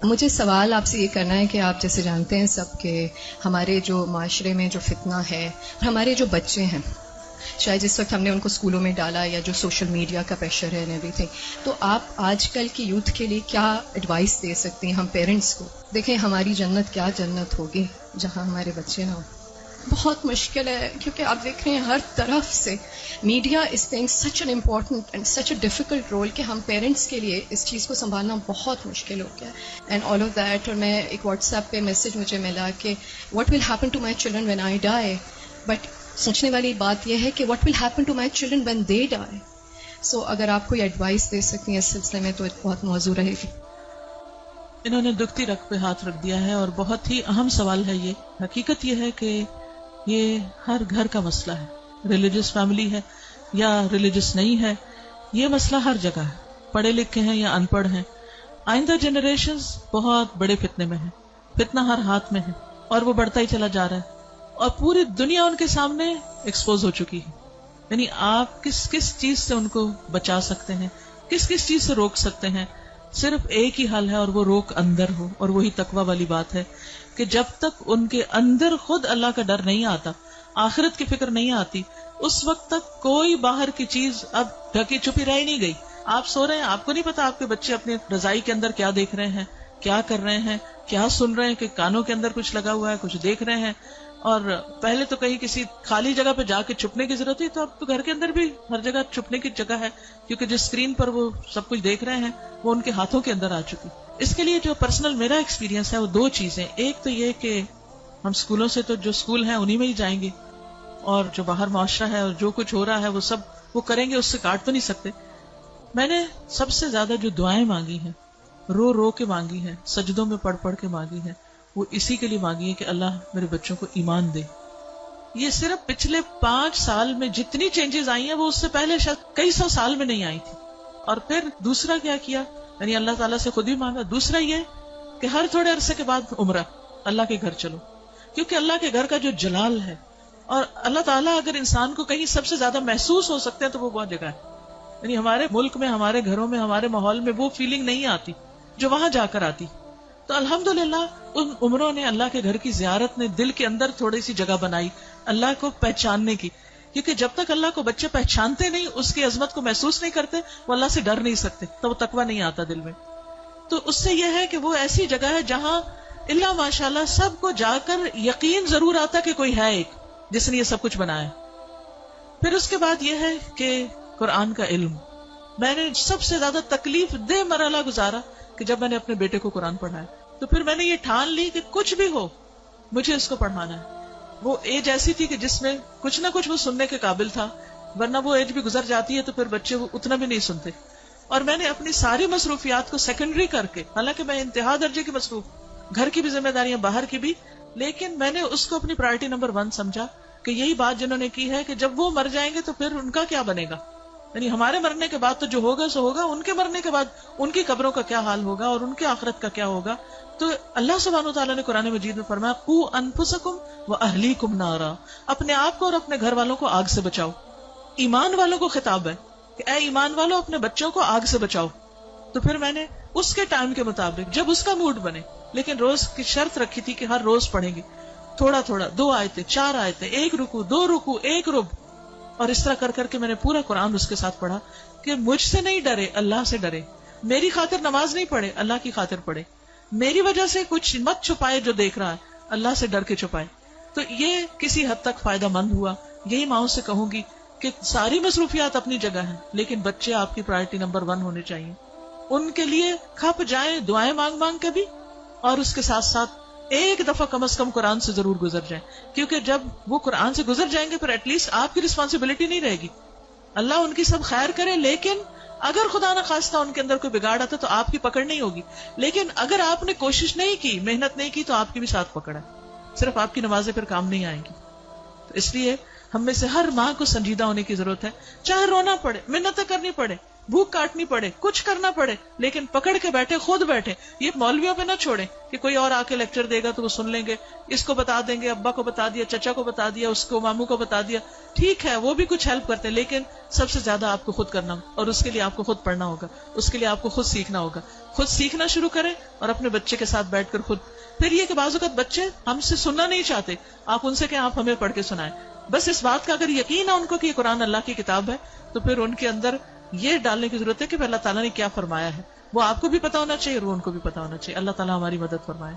مجھے سوال آپ سے یہ کرنا ہے کہ آپ جیسے جانتے ہیں سب کہ ہمارے جو معاشرے میں جو فتنہ ہے، ہمارے جو بچے ہیں، شاید جس وقت ہم نے ان کو اسکولوں میں ڈالا یا جو سوشل میڈیا کا پریشر ہے ایوری تھنگ، تو آپ آج کل کی یوتھ کے لیے کیا ایڈوائس دے سکتی ہیں ہم پیرنٹس کو؟ دیکھیں ہماری جنت کیا جنت ہوگی جہاں ہمارے بچے نہ ہوں. بہت مشکل ہے کیونکہ آپ دیکھ رہے ہیں ہر طرف سے media is playing such an important and such a difficult role کہ ہم پیرنٹس کے لیے اس چیز کو سنبھالنا بہت مشکل ہو گیا اینڈ آل آف دیٹ. اور میں ایک واٹس ایپ پہ میسج مجھے ملا کہ what will happen to my children when I die, but سوچنے والی بات یہ ہے کہ what will happen to my children when they die. So اگر آپ کوئی ایڈوائس دے سکتی ہیں اس سلسلے میں تو بہت موضوع رہے گی. انہوں نے دکھتی رگ پہ ہاتھ رکھ دیا ہے اور بہت ہی اہم سوال ہے یہ. حقیقت یہ ہے کہ یہ ہر گھر کا مسئلہ ہے، ریلیجس فیملی ہے یا ریلیجس نہیں ہے، یہ مسئلہ ہر جگہ ہے، پڑھے لکھے ہیں یا ان پڑھ ہیں. آئندہ جنریشنز بہت بڑے فتنے میں ہیں، فتنہ ہر ہاتھ میں ہے اور وہ بڑھتا ہی چلا جا رہا ہے اور پوری دنیا ان کے سامنے ایکسپوز ہو چکی ہے. یعنی آپ کس کس چیز سے ان کو بچا سکتے ہیں، کس کس چیز سے روک سکتے ہیں؟ صرف ایک ہی حل ہے اور وہ روک اندر ہو، اور وہی تقوی والی بات ہے کہ جب تک ان کے اندر خود اللہ کا ڈر نہیں آتا، آخرت کی فکر نہیں آتی، اس وقت تک کوئی باہر کی چیز اب ڈھکی چھپی رہ نہیں گئی. آپ سو رہے ہیں، آپ کو نہیں پتا آپ کے بچے اپنی رضائی کے اندر کیا دیکھ رہے ہیں، کیا کر رہے ہیں، کیا سن رہے ہیں، کہ کانوں کے اندر کچھ لگا ہوا ہے، کچھ دیکھ رہے ہیں. اور پہلے تو کہیں کسی خالی جگہ پہ جا کے چھپنے کی ضرورت تھی، تو اب تو گھر کے اندر بھی ہر جگہ چھپنے کی جگہ ہے، کیونکہ جس اسکرین پر وہ سب کچھ دیکھ رہے ہیں وہ ان کے ہاتھوں کے اندر آ چکی. اس کے لیے جو پرسنل میرا ایکسپیرینس ہے وہ دو چیزیں. ایک تو یہ کہ ہم اسکولوں سے تو جو اسکول ہیں انہی میں ہی جائیں گے، اور جو باہر معاشرہ ہے اور جو کچھ ہو رہا ہے وہ سب وہ کریں گے، اس سے کاٹ تو نہیں سکتے. میں نے سب سے زیادہ جو دعائیں مانگی ہیں، رو رو کے مانگی ہیں، سجدوں میں پڑھ پڑھ کے مانگی ہیں، وہ اسی کے لیے مانگی ہے کہ اللہ میرے بچوں کو ایمان دے. یہ صرف پچھلے 5 سال میں جتنی چینجز آئی ہیں وہ اس سے پہلے شاید کئی 100 سال میں نہیں آئی تھی. اور پھر دوسرا کیا کیا، یعنی اللہ تعالیٰ سے خود ہی مانگا. دوسرا یہ کہ ہر تھوڑے عرصے کے بعد عمرہ، اللہ کے گھر چلو، کیونکہ اللہ کے گھر کا جو جلال ہے، اور اللہ تعالیٰ اگر انسان کو کہیں سب سے زیادہ محسوس ہو سکتے ہیں تو وہ بہت جگہ ہے. یعنی ہمارے ملک میں، ہمارے گھروں میں، ہمارے ماحول میں وہ فیلنگ نہیں آتی جو وہاں جا کر آتی. تو الحمدللہ ان عمروں نے، اللہ کے گھر کی زیارت نے دل کے اندر تھوڑی سی جگہ بنائی اللہ کو پہچاننے کی. کیونکہ جب تک اللہ کو بچے پہچانتے نہیں، اس کی عظمت کو محسوس نہیں کرتے، وہ اللہ سے ڈر نہیں سکتے، تو وہ تقویٰ نہیں آتا دل میں. تو اس سے یہ ہے کہ وہ ایسی جگہ ہے جہاں اللہ ماشاءاللہ سب کو جا کر یقین ضرور آتا کہ کوئی ہے ایک جس نے یہ سب کچھ بنایا. پھر اس کے بعد یہ ہے کہ قرآن کا علم. میں نے سب سے زیادہ تکلیف دہ مرحلہ گزارا کہ جب میں نے اپنے بیٹے کو قرآن پڑھایا، تو پھر میں نے یہ ٹھان لی کہ کچھ بھی ہو مجھے اس کو پڑھانا ہے. وہ ایج ایسی تھی کہ جس میں کچھ نہ کچھ وہ سننے کے قابل تھا، ورنہ وہ ایج بھی گزر جاتی ہے تو پھر بچے وہ اتنا بھی نہیں سنتے. اور میں نے اپنی ساری مصروفیات کو سیکنڈری کر کے، حالانکہ میں انتہا درجے کی مصروف، گھر کی بھی ذمہ داریاں، باہر کی بھی، لیکن میں نے اس کو اپنی پرائرٹی نمبر 1 سمجھا کہ یہی بات جنہوں نے کی ہے کہ جب وہ مر جائیں گے تو پھر ان کا کیا بنے گا. یعنی ہمارے مرنے کے بعد تو جو ہوگا سو ہوگا، ان کے مرنے کے بعد ان کی قبروں کا کیا حال ہوگا اور ان کے آخرت کا کیا ہوگا. تو اللہ سبحانہ وتعالیٰ نے قرآن مجید میں فرمایا قوا انفسکم واہلیکم نارا، اپنے آپ کو اور اپنے گھر والوں کو آگ سے بچاؤ. ایمان والوں کو خطاب ہے کہ اے ایمان والوں اپنے بچوں کو آگ سے بچاؤ. تو پھر میں نے اس کے ٹائم کے مطابق جب اس کا موڈ بنے، لیکن روز کی شرط رکھی تھی کہ ہر روز پڑھیں گے تھوڑا تھوڑا، 2 آیتیں 4 آیتیں، 1 رکوع 2 رکوع 1 رب، اور اس طرح کر کر کے میں نے پورا قرآن اس کے ساتھ پڑھا کہ مجھ سے نہیں ڈرے، اللہ سے ڈرے. میری خاطر نماز نہیں پڑھے، اللہ کی خاطر پڑھے. میری وجہ سے کچھ مت چھپائے جو دیکھ رہا ہے، اللہ سے ڈر کے چھپائے. تو یہ کسی حد تک فائدہ مند ہوا. یہی ماؤں سے کہوں گی کہ ساری مصروفیات اپنی جگہ ہیں، لیکن بچے آپ کی پرائرٹی نمبر 1 ہونے چاہیے. ان کے لیے کھپ جائیں، دعائیں مانگ مانگ کے بھی، اور اس کے ساتھ ساتھ ایک دفعہ کم از کم قرآن سے ضرور گزر جائیں. کیونکہ جب وہ قرآن سے گزر جائیں گے پھر ایٹ لیسٹ آپ کی رسپانسبلٹی نہیں رہے گی. اللہ ان کی سب خیر کرے، لیکن اگر خدا نہ خواستہ ان کے اندر کوئی بگاڑ آتا تو آپ کی پکڑ نہیں ہوگی. لیکن اگر آپ نے کوشش نہیں کی، محنت نہیں کی، تو آپ کی بھی ساتھ پکڑ ہے. صرف آپ کی نمازیں پھر کام نہیں آئیں گی. تو اس لیے ہم میں سے ہر ماں کو سنجیدہ ہونے کی ضرورت ہے. چاہے رونا پڑے، محنتیں کرنی پڑے، بھوک کاٹنی پڑے، کچھ کرنا پڑے، لیکن پکڑ کے بیٹھے، خود بیٹھے. یہ مولویوں پہ نہ چھوڑیں کہ کوئی اور آ کے لیکچر دے گا تو وہ سن لیں گے، اس کو بتا دیں گے، ابا کو بتا دیا، چچا کو بتا دیا، اس کو ماموں کو بتا دیا. ٹھیک ہے وہ بھی کچھ ہیلپ کرتے ہیں، لیکن سب سے زیادہ آپ کو خود کرنا ہوگا، اور اس کے لیے آپ کو خود پڑھنا ہوگا، اس کے لیے آپ کو خود سیکھنا ہوگا. خود سیکھنا شروع کریں اور اپنے بچے کے ساتھ بیٹھ کر خود. پھر یہ کہ بعض اوقات بچے ہم سے سننا نہیں چاہتے، آپ ان سے کہ آپ ہمیں پڑھ کے سنائیں. بس اس بات کا اگر یقین ہے ان کو کہ یہ قرآن اللہ کی کتاب ہے، تو پھر ان کے اندر یہ ڈالنے کی ضرورت ہے کہ اللہ تعالیٰ نے کیا فرمایا ہے، وہ آپ کو بھی پتا ہونا چاہیے اور وہ ان کو بھی پتا ہونا چاہیے. اللہ تعالیٰ ہماری مدد فرمائے.